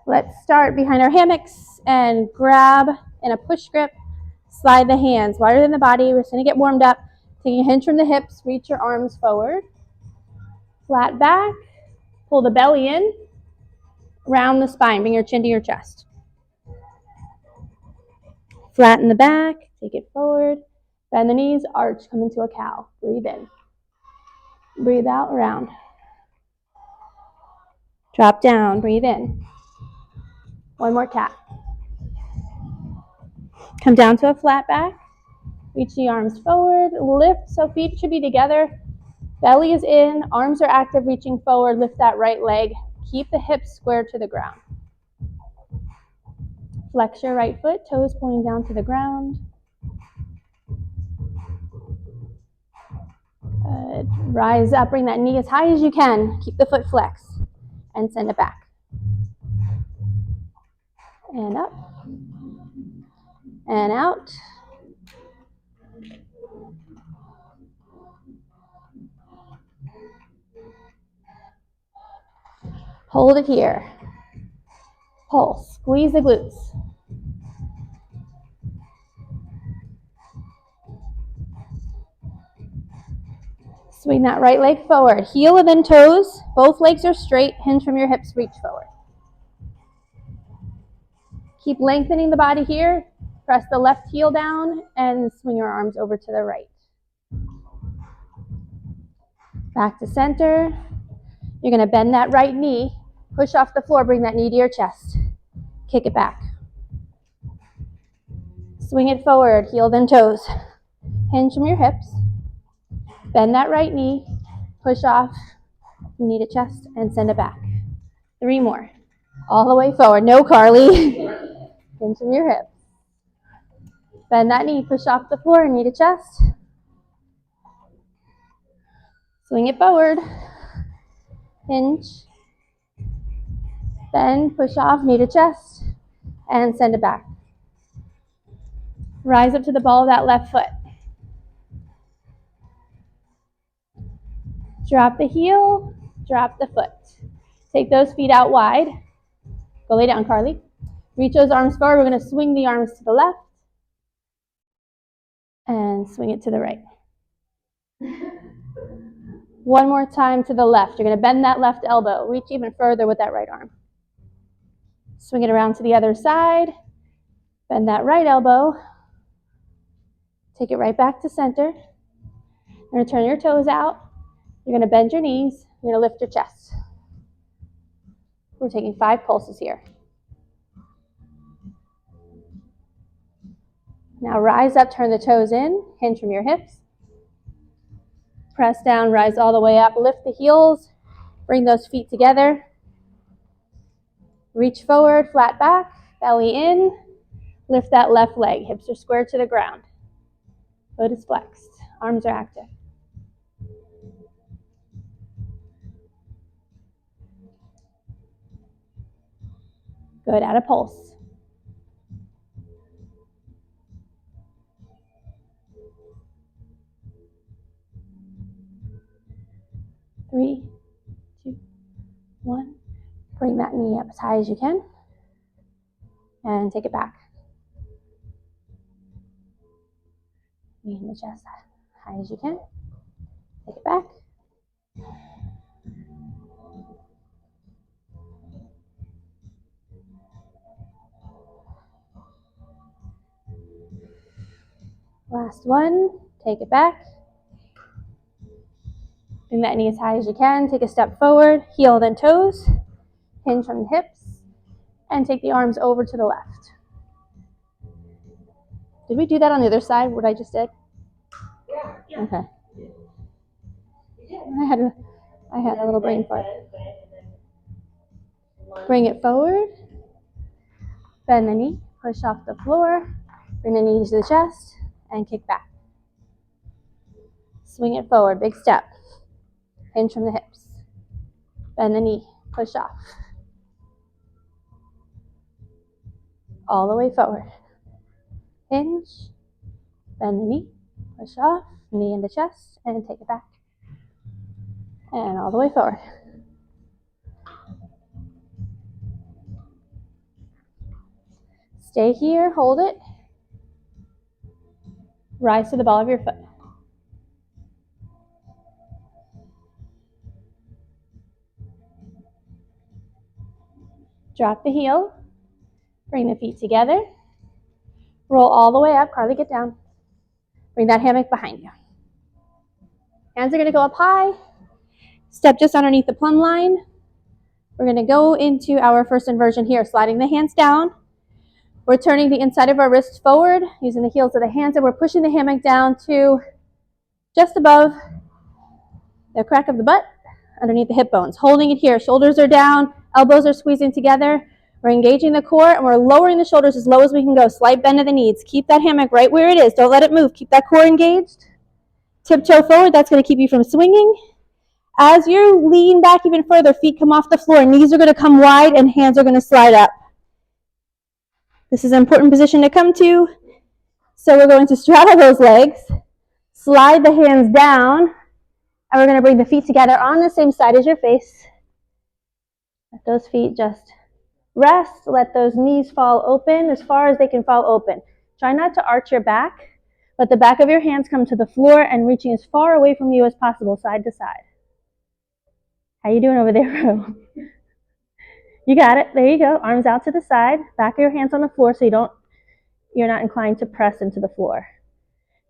Let's start behind our hammocks and grab in a push grip. Slide the hands wider than the body. We're just going to get warmed up. Taking a hinge from the hips, reach your arms forward. Flat back. Pull the belly in. Round the spine. Bring your chin to your chest. Flatten the back. Take it forward. Bend the knees. Arch. Come into a cow. Breathe in. Breathe out. Round. Drop down. Breathe in. One more cat. Come down to a flat back. Reach the arms forward. Lift so feet should be together. Belly is in. Arms are active, reaching forward. Lift that right leg. Keep the hips square to the ground. Flex your right foot, toes pointing down to the ground. Good. Rise up, bring that knee as high as you can. Keep the foot flexed and send it back. And up. And out. Hold it here. Pulse. Squeeze the glutes. Swing that right leg forward. Heel and then toes. Both legs are straight. Hinge from your hips. Reach forward. Keep lengthening the body here. Press the left heel down and swing your arms over to the right. Back to center. You're going to bend that right knee. Push off the floor. Bring that knee to your chest. Kick it back. Swing it forward. Heel then toes. Hinge from your hips. Bend that right knee. Push off knee to chest and send it back. 3 more. All the way forward. No Carly. Hinge from your hips. Bend that knee. Push off the floor. Knee to chest. Swing it forward. Hinge. Bend. Push off. Knee to chest. And send it back. Rise up to the ball of that left foot. Drop the heel. Drop the foot. Take those feet out wide. Go lay down, Carly. Reach those arms forward. We're going to swing the arms to the left. And swing it to the right. One more time to the left. You're going to bend that left elbow. Reach even further with that right arm. Swing it around to the other side. Bend that right elbow. Take it right back to center. You're going to turn your toes out. You're going to bend your knees. You're going to lift your chest. We're taking 5 pulses here. Now rise up, turn the toes in, hinge from your hips. Press down, rise all the way up. Lift the heels. Bring those feet together. Reach forward, flat back, belly in. Lift that left leg. Hips are square to the ground. Foot is flexed. Arms are active. Good, add a pulse. Three, 2, 1. Bring that knee up as high as you can. And take it back. Knee in the chest, high as you can. Take it back. Last one. Take it back. Bring that knee as high as you can. Take a step forward. Heel then toes. Hinge from the hips. And take the arms over to the left. Did we do that on the other side, what I just did? Yeah. Okay. I had a little brain fart. Bring it forward. Bend the knee. Push off the floor. Bring the knees to the chest. And kick back. Swing it forward. Big step. Hinge from the hips. Bend the knee. Push off. All the way forward. Hinge. Bend the knee. Push off. Knee in the chest. And take it back. And all the way forward. Stay here, hold it. Rise to the ball of your foot. Drop the heel. Bring the feet together. Roll all the way up. Carly, get down. Bring that hammock behind you. Hands are going to go up high. Step just underneath the plumb line. We're going to go into our first inversion here, sliding the hands down. We're turning the inside of our wrists forward, using the heels of the hands, and we're pushing the hammock down to just above the crack of the butt, underneath the hip bones. Holding it here. Shoulders are down, elbows are squeezing together. We're engaging the core, and we're lowering the shoulders as low as we can go. Slight bend of the knees. Keep that hammock right where it is. Don't let it move. Keep that core engaged. Tiptoe forward. That's going to keep you from swinging. As you lean back even further, feet come off the floor. Knees are going to come wide, and hands are going to slide up. This is an important position to come to. So we're going to straddle those legs, slide the hands down, and we're going to bring the feet together on the same side as your face. Let those feet just rest. Let those knees fall open as far as they can fall open. Try not to arch your back. Let the back of your hands come to the floor and reaching as far away from you as possible, side to side. How you doing over there, Ro? You got it. There you go. Arms out to the side. Back of your hands on the floor so you're not inclined to press into the floor.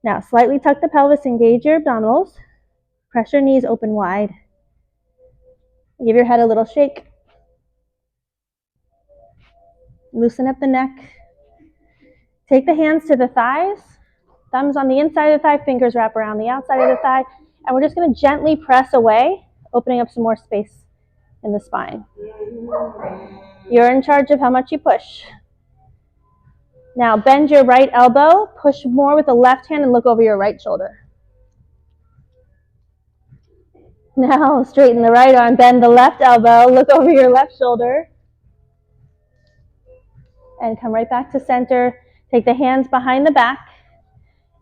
Now, slightly tuck the pelvis, engage your abdominals. Press your knees open wide. Give your head a little shake. Loosen up the neck. Take the hands to the thighs. Thumbs on the inside of the thigh, fingers wrap around the outside of the thigh. And we're just going to gently press away, opening up some more space in the spine. You're in charge of how much you push. Now bend your right elbow, push more with the left hand and look over your right shoulder. Now straighten the right arm, bend the left elbow, look over your left shoulder. And come right back to center. Take the hands behind the back,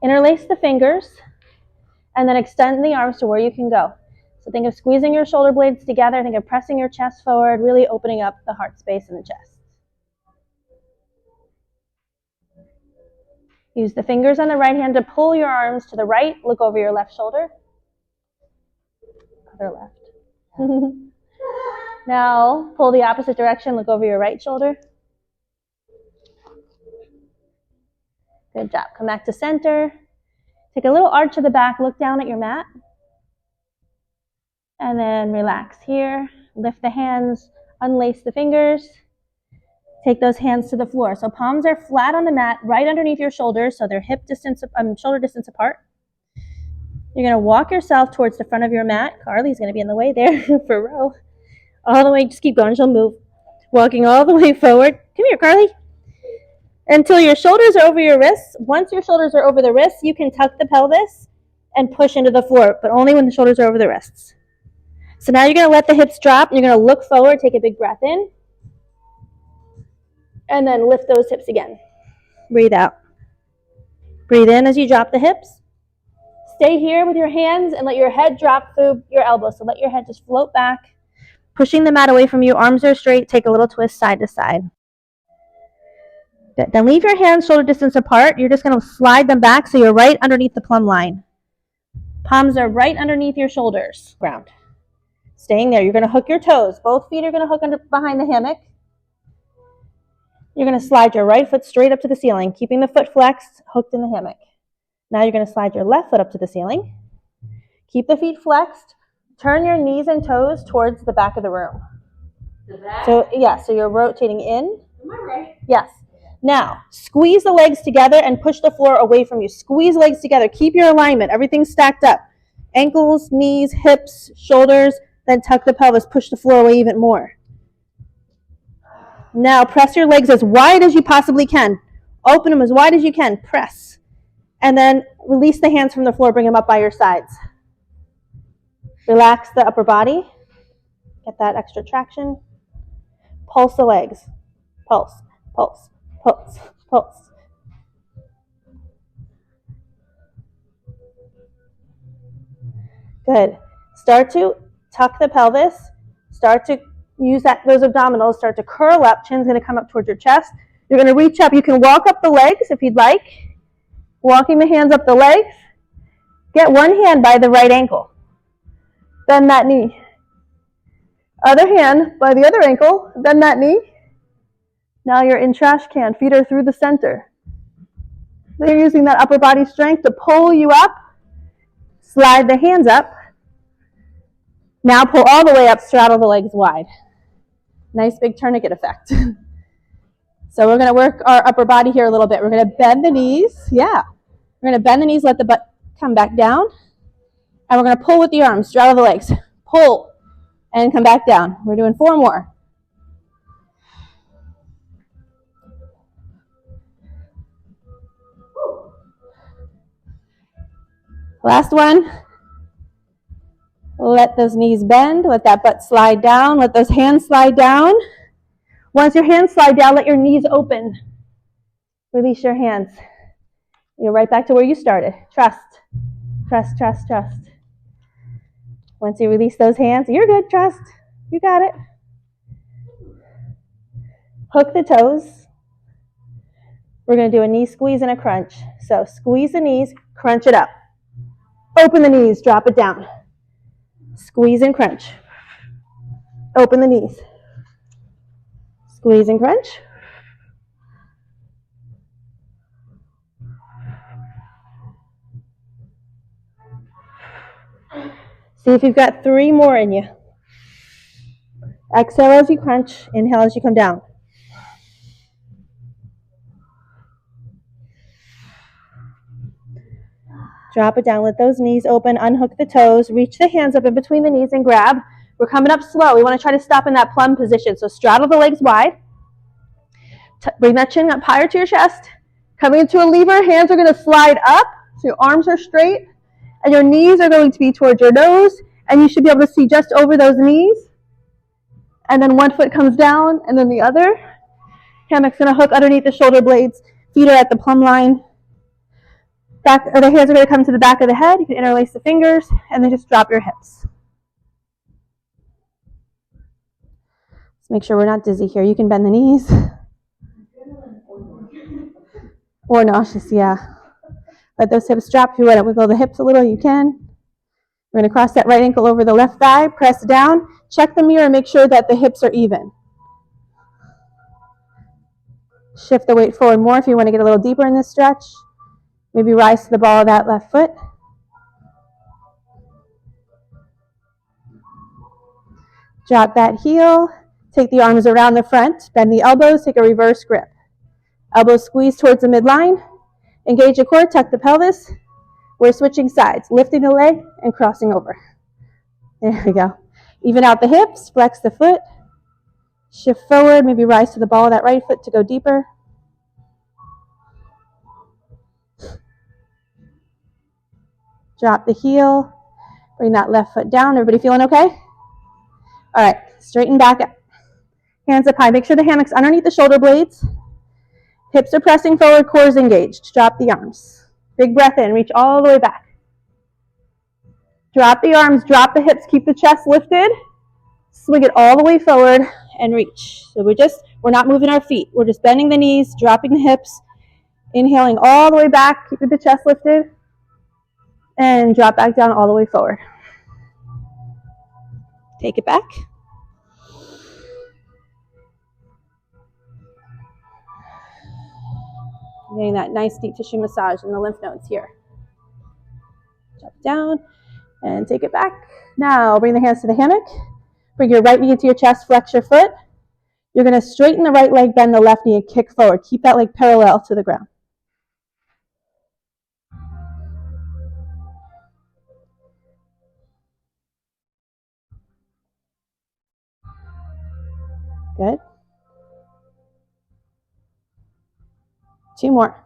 interlace the fingers, and then extend the arms to where you can go. So think of squeezing your shoulder blades together, think of pressing your chest forward, really opening up the heart space in the chest. Use the fingers on the right hand to pull your arms to the right, look over your left shoulder. Other left. Now pull the opposite direction, look over your right shoulder. Good job. Come back to center. Take a little arch to the back, look down at your mat. And then relax here. Lift the hands, unlace the fingers. Take those hands to the floor. So palms are flat on the mat, right underneath your shoulders, so they're shoulder distance apart. You're going to walk yourself towards the front of your mat. Carly's going to be in the way there for Ro. All the way, just keep going, she'll move. Walking all the way forward. Come here, Carly. Until your shoulders are over your wrists. Once your shoulders are over the wrists, you can tuck the pelvis and push into the floor, but only when the shoulders are over the wrists. So now you're going to let the hips drop. You're going to look forward, take a big breath in. And then lift those hips again. Breathe out. Breathe in as you drop the hips. Stay here with your hands and let your head drop through your elbows. So let your head just float back, pushing the mat away from you. Arms are straight. Take a little twist side to side. Good. Then leave your hands shoulder distance apart. You're just going to slide them back so you're right underneath the plumb line. Palms are right underneath your shoulders. Ground. Staying there. You're going to hook your toes. Both feet are going to hook behind the hammock. You're going to slide your right foot straight up to the ceiling, keeping the foot flexed, hooked in the hammock. Now you're going to slide your left foot up to the ceiling. Keep the feet flexed. Turn your knees and toes towards the back of the room. The back? So you're rotating in. Am I right? Yes. Now, squeeze the legs together and push the floor away from you. Squeeze the legs together. Keep your alignment. Everything's stacked up. Ankles, knees, hips, shoulders, then tuck the pelvis. Push the floor away even more. Now press your legs as wide as you possibly can. Open them as wide as you can. Press. And then release the hands from the floor. Bring them up by your sides. Relax the upper body. Get that extra traction. Pulse the legs. Pulse, pulse, pulse, pulse. Good. Start to tuck the pelvis. Start to use those abdominals. Start to curl up. Chin's going to come up towards your chest. You're going to reach up. You can walk up the legs if you'd like. Walking the hands up the legs. Get one hand by the right ankle. Bend that knee. Other hand by the other ankle. Bend that knee. Now you're in trash can. Feet are through the center. So you're using that upper body strength to pull you up. Slide the hands up. Now pull all the way up, straddle the legs wide. Nice big tourniquet effect. So we're going to work our upper body here a little bit. We're going to bend the knees. Yeah. We're going to bend the knees, let the butt come back down. And we're going to pull with the arms, straddle the legs. Pull and come back down. We're doing 4 more. Last one. Let those knees bend. Let that butt slide down. Let those hands slide down. Once your hands slide down, let your knees open. Release your hands. You're right back to where you started. Trust. Trust, trust, trust. Once you release those hands, you're good. Trust. You got it. Hook the toes. We're going to do a knee squeeze and a crunch. So squeeze the knees, crunch it up. Open the knees, drop it down. Squeeze and crunch. Open the knees. Squeeze and crunch. See if you've got 3 more in you. Exhale as you crunch. Inhale as you come down. Drop it down. Let those knees open. Unhook the toes. Reach the hands up in between the knees and grab. We're coming up slow. We want to try to stop in that plum position. So straddle the legs wide. Bring that chin up higher to your chest. Coming into a lever. Hands are going to slide up. So your arms are straight. And your knees are going to be towards your nose. And you should be able to see just over those knees. And then one foot comes down and then the other. Hammock's going to hook underneath the shoulder blades. Feet are at the plumb line. The hands are going to come to the back of the head. You can interlace the fingers and then just drop your hips. Let's make sure we're not dizzy here. You can bend the knees. Or nauseous, yeah. Let those hips drop. If you want to wiggle the hips a little, you can. We're going to cross that right ankle over the left thigh. Press down. Check the mirror and make sure that the hips are even. Shift the weight forward more if you want to get a little deeper in this stretch. Maybe rise to the ball of that left foot. Drop that heel. Take the arms around the front. Bend the elbows. Take a reverse grip. Elbows squeeze towards the midline. Engage the core. Tuck the pelvis. We're switching sides. Lifting the leg and crossing over. There we go. Even out the hips. Flex the foot. Shift forward. Maybe rise to the ball of that right foot to go deeper. Drop the heel. Bring that left foot down. Everybody feeling okay? All right. Straighten back up. Hands up high. Make sure the hammock's underneath the shoulder blades. Hips are pressing forward. Core is engaged. Drop the arms. Big breath in. Reach all the way back. Drop the arms. Drop the hips. Keep the chest lifted. Swing it all the way forward and reach. So we're not moving our feet. We're just bending the knees, dropping the hips, inhaling all the way back, keeping the chest lifted, and drop back down all the way forward. Take it back. Getting that nice deep tissue massage in the lymph nodes here. Drop down and take it back. Now bring the hands to the hammock. Bring your right knee into your chest, flex your foot. You're going to straighten the right leg, bend the left knee, and kick forward. Keep that leg parallel to the ground. Good. 2 more.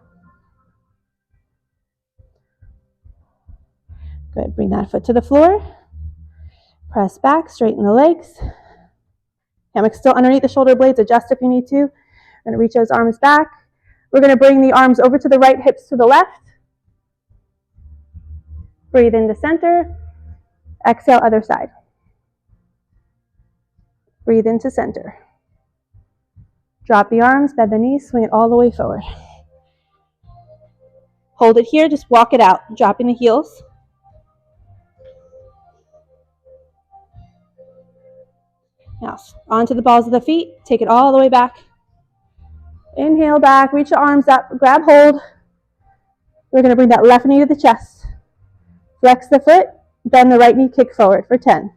Good. Bring that foot to the floor. Press back, straighten the legs. Hammock still underneath the shoulder blades. Adjust if you need to. We're going to reach those arms back. We're going to bring the arms over to the right, hips to the left. Breathe into center. Exhale, other side. Breathe into center. Drop the arms, bend the knees, swing it all the way forward. Hold it here, just walk it out, dropping the heels. Now, onto the balls of the feet, take it all the way back. Inhale back, reach the arms up, grab hold. We're going to bring that left knee to the chest. Flex the foot, bend the right knee, kick forward for 10.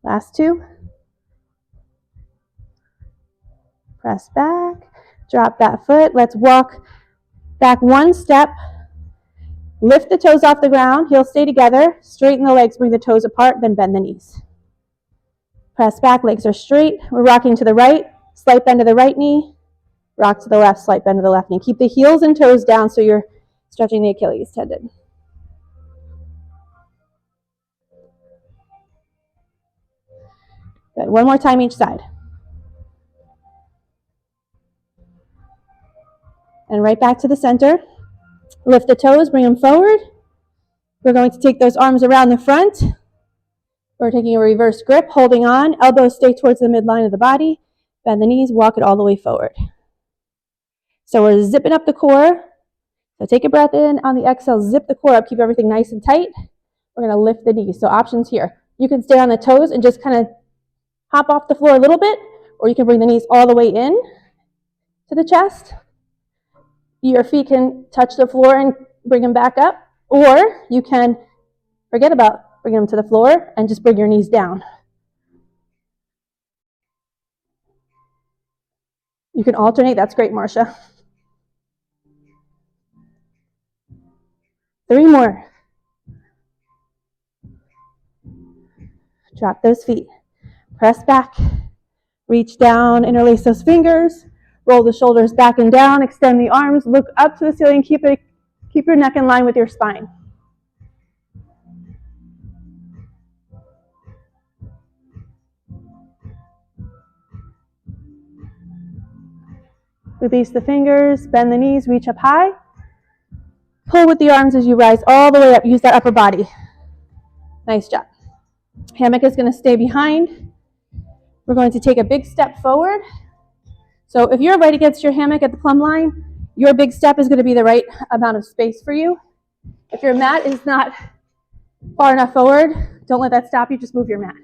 Last 2. Press back, drop that foot. Let's walk back 1 step. Lift the toes off the ground, heels stay together. Straighten the legs, bring the toes apart, then bend the knees. Press back, legs are straight. We're rocking to the right, slight bend to the right knee. Rock to the left, slight bend to the left knee. Keep the heels and toes down so you're stretching the Achilles tendon. Good. One more time each side. And right back to the center. Lift the toes, bring them forward. We're going to take those arms around the front. We're taking a reverse grip, holding on. Elbows stay towards the midline of the body. Bend the knees, walk it all the way forward. So we're zipping up the core. So take a breath in. On the exhale, zip the core up. Keep everything nice and tight. We're going to lift the knees. So options here. You can stay on the toes and just kind of hop off the floor a little bit, or you can bring the knees all the way in to the chest. Your feet can touch the floor and bring them back up, or you can forget about bringing them to the floor and just bring your knees down. You can alternate. That's great, Marcia. 3 more. Drop those feet. Press back. Reach down, interlace those fingers. Roll the shoulders back and down. Extend the arms. Look up to the ceiling. Keep your neck in line with your spine. Release the fingers. Bend the knees. Reach up high. Pull with the arms as you rise all the way up. Use that upper body. Nice job. Hammock is going to stay behind. We're going to take a big step forward. So if you're right against your hammock at the plumb line, your big step is going to be the right amount of space for you. If your mat is not far enough forward, don't let that stop you. Just move your mat.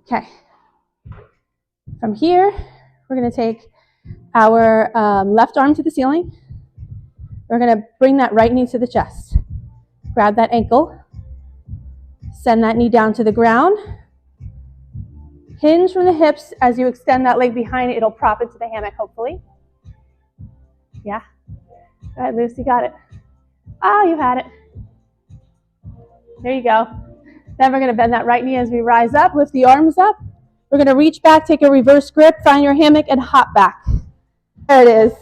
Okay. From here, we're going to take our left arm to the ceiling. We're going to bring that right knee to the chest. Grab that ankle. Send that knee down to the ground. Hinge from the hips as you extend that leg behind it. It'll prop into the hammock, hopefully. Yeah. Go ahead, Lucy, got it. Oh, you had it. There you go. Then we're going to bend that right knee as we rise up. Lift the arms up. We're going to reach back, take a reverse grip, find your hammock, and hop back. There it is.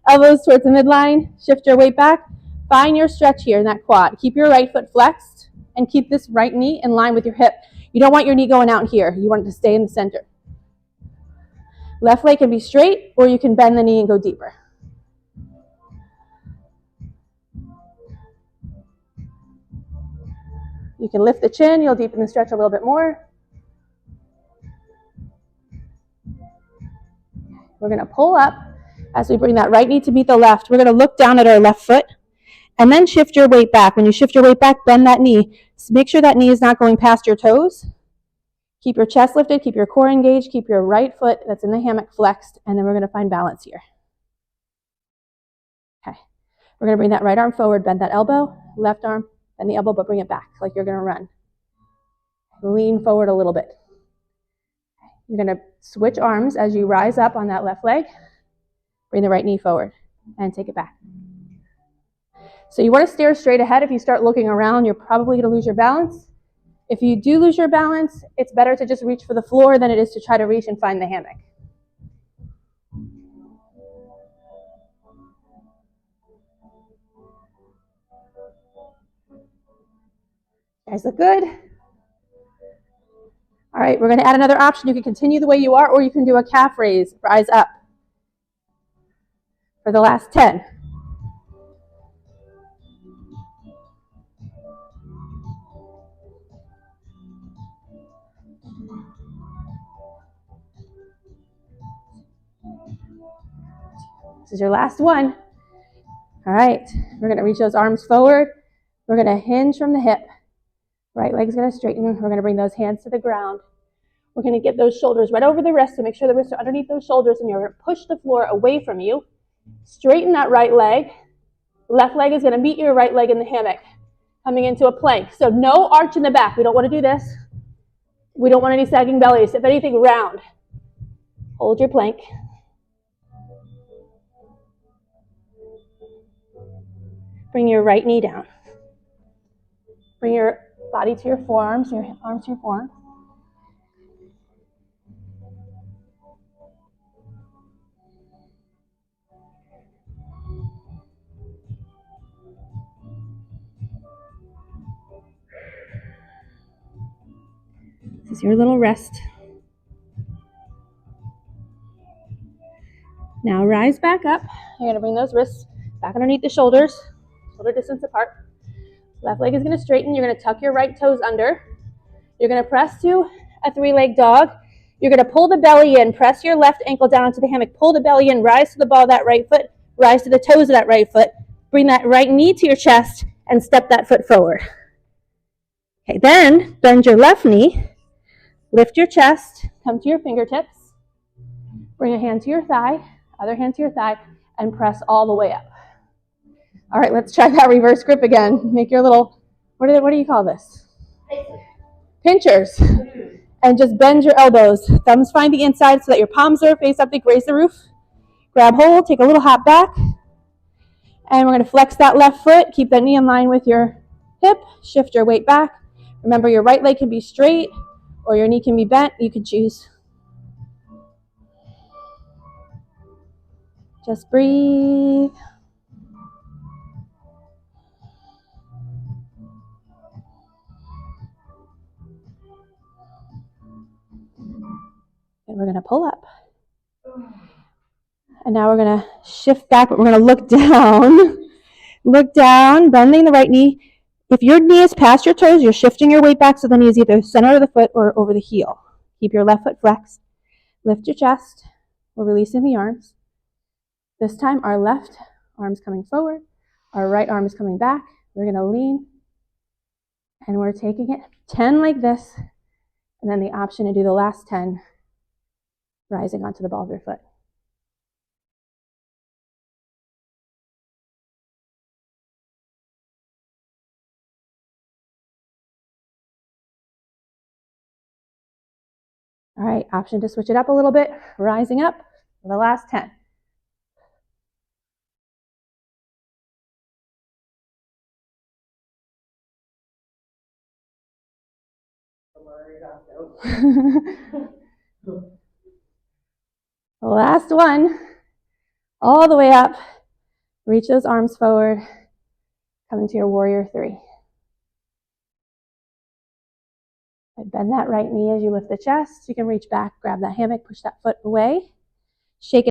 Elbows towards the midline. Shift your weight back. Find your stretch here in that quad. Keep your right foot flexed and keep this right knee in line with your hip. You don't want your knee going out here. You want it to stay in the center. Left leg can be straight, or you can bend the knee and go deeper. You can lift the chin. You'll deepen the stretch a little bit more. We're going to pull up as we bring that right knee to meet the left. We're going to look down at our left foot and then shift your weight back. When you shift your weight back, bend that knee. So make sure that knee is not going past your toes. Keep your chest lifted, keep your core engaged, keep your right foot that's in the hammock flexed, and then we're going to find balance here. Okay. We're going to bring that right arm forward, bend that elbow, left arm, bend the elbow, but bring it back like you're going to run. Lean forward a little bit. You're going to switch arms as you rise up on that left leg. Bring the right knee forward and take it back. So you want to stare straight ahead. If you start looking around, you're probably going to lose your balance. If you do lose your balance, it's better to just reach for the floor than it is to try to reach and find the hammock. You guys look good. All right, we're going to add another option. You can continue the way you are, or you can do a calf raise, rise up. for the last 10. This is your last one. All right, we're going to reach those arms forward. We're going to hinge from the hip. Right leg's going to straighten. We're going to bring those hands to the ground. We're going to get those shoulders right over the wrists, so make sure the wrists are underneath those shoulders, and you're going to push the floor away from you. Straighten that right leg. Left leg is going to meet your right leg in the hammock, coming into a plank. So no arch in the back. We don't want to do this. We don't want any sagging bellies. If anything, round. Hold your plank. Bring your right knee down. Bring your body to your forearms, your arms to your forearms. This is your little rest. Now rise back up. You're going to bring those wrists back underneath the shoulders, shoulder distance apart. Left leg is going to straighten. You're going to tuck your right toes under. You're going to press to a 3-leg dog. You're going to pull the belly in. Press your left ankle down into the hammock. Pull the belly in. Rise to the ball of that right foot. Rise to the toes of that right foot. Bring that right knee to your chest and step that foot forward. Okay, then bend your left knee. Lift your chest. Come to your fingertips. Bring a hand to your thigh. Other hand to your thigh. And press all the way up. All right, let's try that reverse grip again. Make your little, what do you call this? Pinchers. And just bend your elbows. Thumbs find the inside so that your palms are face up. They raise the roof. Grab hold, take a little hop back. And we're going to flex that left foot. Keep that knee in line with your hip. Shift your weight back. Remember, your right leg can be straight or your knee can be bent. You can choose. Just breathe. And we're going to pull up. And now we're going to shift back, but we're going to look down. Look down, bending the right knee. If your knee is past your toes, you're shifting your weight back so the knee is either center of the foot or over the heel. Keep your left foot flexed. Lift your chest. We're releasing the arms. This time, our left arm's coming forward. Our right arm is coming back. We're going to lean. And we're taking it 10 like this. And then the option to do the last 10 rising onto the ball of your foot. All right, option to switch it up a little bit, rising up for the last 10. The last one, all the way up. Reach those arms forward. Come into your warrior 3. Bend that right knee as you lift the chest. You can reach back, grab that hammock, push that foot away. Shake it.